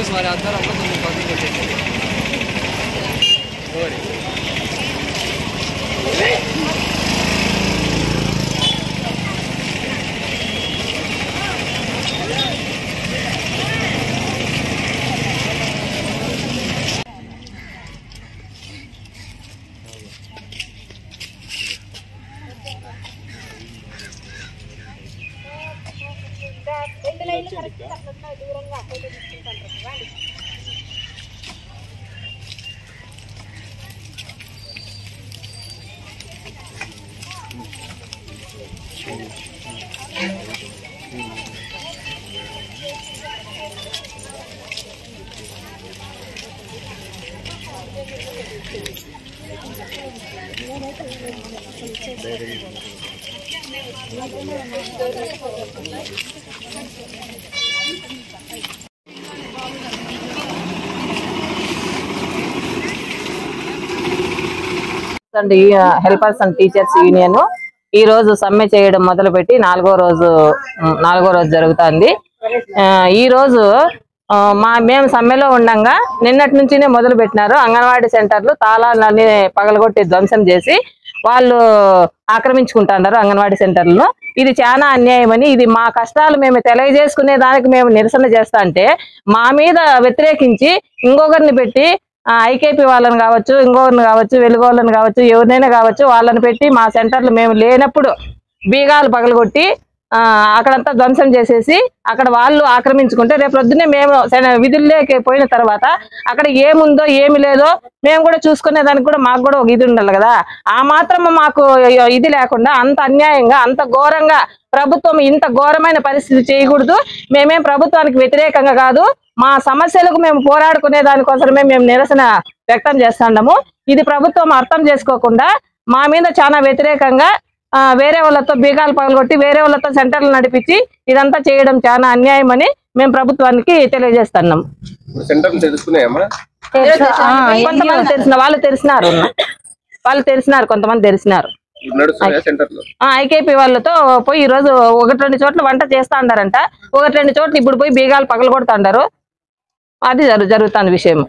हमारे अंदर हम लोग काफी करते హెల్పర్స్ అండ్ టీచర్స్ యూనియన్ ఈ రోజు సమ్మె చేయడం మొదలుపెట్టి నాలుగో రోజు జరుగుతుంది. ఈ రోజు మేము సమ్మెలో ఉండగా నిన్నటి నుంచినే మొదలు పెట్టినారు. అంగన్వాడీ సెంటర్లు తాళాలన్నీ పగలగొట్టి ధ్వంసం చేసి వాళ్ళు ఆక్రమించుకుంటున్నారు అంగన్వాడీ సెంటర్లను. ఇది చాలా అన్యాయమని, ఇది మా కష్టాలు మేము తెలియజేసుకునే దానికి మేము నిరసన చేస్తా అంటే మా మీద వ్యతిరేకించి ఇంకొకరిని పెట్టి ఐకేపీ వాళ్ళని కావచ్చు, ఇంకొకరిని కావచ్చు, వెలుగోళ్ళని కావచ్చు, ఎవరినైనా కావచ్చు వాళ్ళని పెట్టి మా సెంటర్లు మేము లేనప్పుడు బీగాలు పగలగొట్టి అక్కడంతా ధ్వంసం చేసేసి అక్కడ వాళ్ళు ఆక్రమించుకుంటే రేపు పొద్దున్నే మేము విధుల్లోకి పోయిన తర్వాత అక్కడ ఏముందో ఏమి లేదో మేము కూడా చూసుకునే దానికి కూడా మాకు కూడా ఒక ఇది ఉండాలి కదా. ఆ మాత్రం మాకు ఇది లేకుండా అంత అన్యాయంగా అంత ఘోరంగా ప్రభుత్వం ఇంత ఘోరమైన పరిస్థితి చేయకూడదు. మేమేం ప్రభుత్వానికి వ్యతిరేకంగా కాదు, మా సమస్యలకు మేము పోరాడుకునే దానికోసమే మేము నిరసన వ్యక్తం చేస్తున్నాము. ఇది ప్రభుత్వం అర్థం చేసుకోకుండా మా మీద చాలా వ్యతిరేకంగా వేరే వాళ్ళతో బీగాలు పగలగొట్టి వేరే వాళ్ళతో సెంటర్లు నడిపించి ఇదంతా చేయడం చాలా అన్యాయం అని మేము ప్రభుత్వానికి తెలియజేస్తున్నాం. కొంతమంది తెలిసినారు కొంతమంది తెలిసినారు. ఐకేపీ వాళ్ళతో పోయి ఈ రోజు 1-2 చోట్ల వంట చేస్తా అన్నారంట. 1-2 చోట్ల ఇప్పుడు పోయి బీగాలు పగలగొడుతున్నారు. అది జరుగుతున్న విషయం.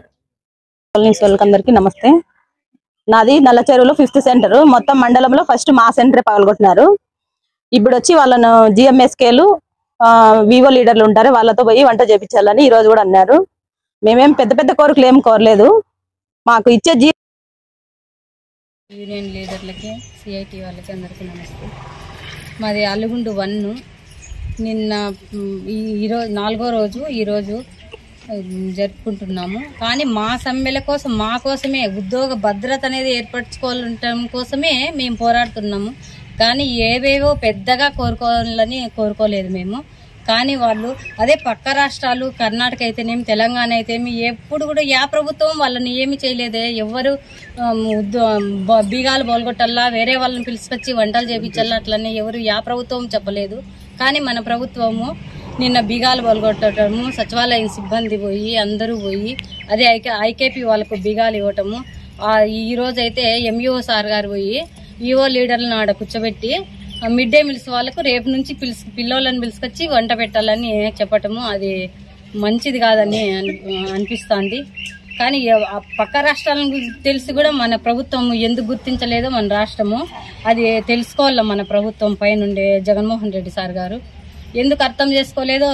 అందరికీ నమస్తే. నాది నల్లచెరువులో 5th సెంటర్. మొత్తం మండలంలో ఫస్ట్ మా సెంటరే పగలగొట్టినారు. ఇప్పుడు వచ్చి వాళ్ళను జిఎంఎస్కేలు వివో లీడర్లు ఉంటారు, వాళ్ళతో పోయి వంట చేపించాలని ఈ రోజు కూడా అన్నారు. మేమేం పెద్ద కోరికలు ఏం కోరలేదు. మాకు ఇచ్చే యూనియన్ లీడర్లకి సిఐటి వాళ్ళకి అందరికీ నమస్తే. మాది అల్లుగుండు 1. నిన్న ఈరోజు 4వ రోజు ఈరోజు జరుపుకుంటున్నాము. కానీ మా సమ్మెల కోసం మా కోసమే ఉద్యోగ భద్రత అనేది ఏర్పరచుకోవడం కోసమే మేము పోరాడుతున్నాము. కానీ ఏవేవో పెద్దగా కోరుకోలేదు మేము. కానీ వాళ్ళు అదే పక్క రాష్ట్రాలు కర్ణాటక అయితేనేమి తెలంగాణ అయితేనేమి ఎప్పుడు కూడా ప్రభుత్వం వాళ్ళని ఏమి చేయలేదే. ఎవరు బీగాలు బోల్గొట్టల్లా వేరే వాళ్ళని పిలిచికొచ్చి వంటలు చేపించాలా అట్లనే ఎవరు ప్రభుత్వం చెప్పలేదు. కానీ మన ప్రభుత్వము నిన్న బీగాలు బోల్గొట్టడము, సచివాలయం సిబ్బంది పోయి అందరూ పోయి అదే ఐకేపీ వాళ్ళకు బీగాలు ఇవ్వటము. ఈ రోజైతే ఎంఈఓ సార్ గారు పోయి ఈఓ లీడర్లను ఆడ కూర్చోబెట్టి మిడ్ డే మీల్స్ వాళ్ళకు రేపు నుంచి పిల్లోళ్ళని పిలుచుకొచ్చి వంట పెట్టాలని చెప్పటము అది మంచిది కాదని అనిపిస్తుంది. కానీ పక్క రాష్ట్రాల గురించి తెలిసి కూడా మన ప్రభుత్వం ఎందుకు గుర్తించలేదో మన రాష్ట్రము అది తెలుసుకోవాలి. మన ప్రభుత్వం పైనుండే జగన్మోహన్ రెడ్డి సార్ గారు ఎందుకు అర్థం చేసుకోలేదో.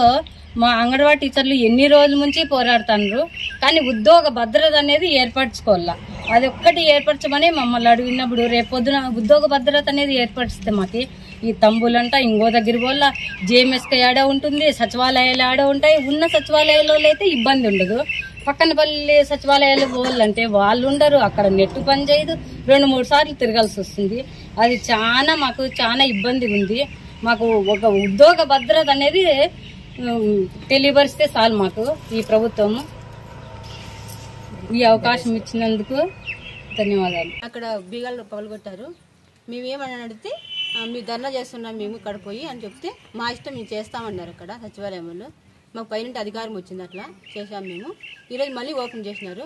మా అంగన్వాడీ టీచర్లు ఎన్ని రోజుల నుంచి పోరాడుతున్నారు, కానీ ఉద్యోగ భద్రత అనేది ఏర్పరచుకోవాలా. అది ఒక్కటి ఏర్పరచమని మమ్మల్ని అడిగినప్పుడు రేపు పొద్దున ఉద్యోగ భద్రత అనేది ఏర్పరిస్తే మాకు ఈ తంబులంట ఇంకో దగ్గర వల్ల జేఎంఎస్కి ఆడ ఉంటుంది, సచివాలయాలు ఆడ ఉంటాయి. ఉన్న సచివాలయాల్లో అయితే ఇబ్బంది ఉండదు. పక్కన పల్లి సచివాలయాలు పోవాలంటే వాళ్ళు ఉండరు, అక్కడ నెట్టు పని చేయదు, 2-3 సార్లు తిరగాల్సి వస్తుంది. అది మాకు చాలా ఇబ్బంది ఉంది. మాకు ఒక ఉద్యోగ భద్రత అనేది తెలియపరిస్తే చాలు మాకు ఈ ప్రభుత్వము. ఈ అవకాశం ఇచ్చినందుకు ధన్యవాదాలు. అక్కడ బీగాలు పగలగొట్టారు. మేమేమని అడిగితే మీ ధర్నా చేస్తున్నాం మేము ఇక్కడ పోయి అని చెప్తే మా ఇష్టం మేము చేస్తామన్నారు. అక్కడ సచివాలయంలో మాకు పైన అధికారం వచ్చింది, అట్లా చేసాం మేము. ఈరోజు మళ్ళీ ఓపెన్ చేసినారు.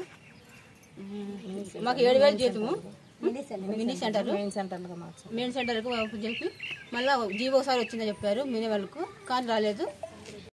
మాకు 7,000 జీతము మినీ సెంటర్కు ఓపెన్ చేసి మళ్ళీ జీవో ఒకసారి వచ్చిందని చెప్పారు మినీ వాళ్ళకు, కానీ రాలేదు.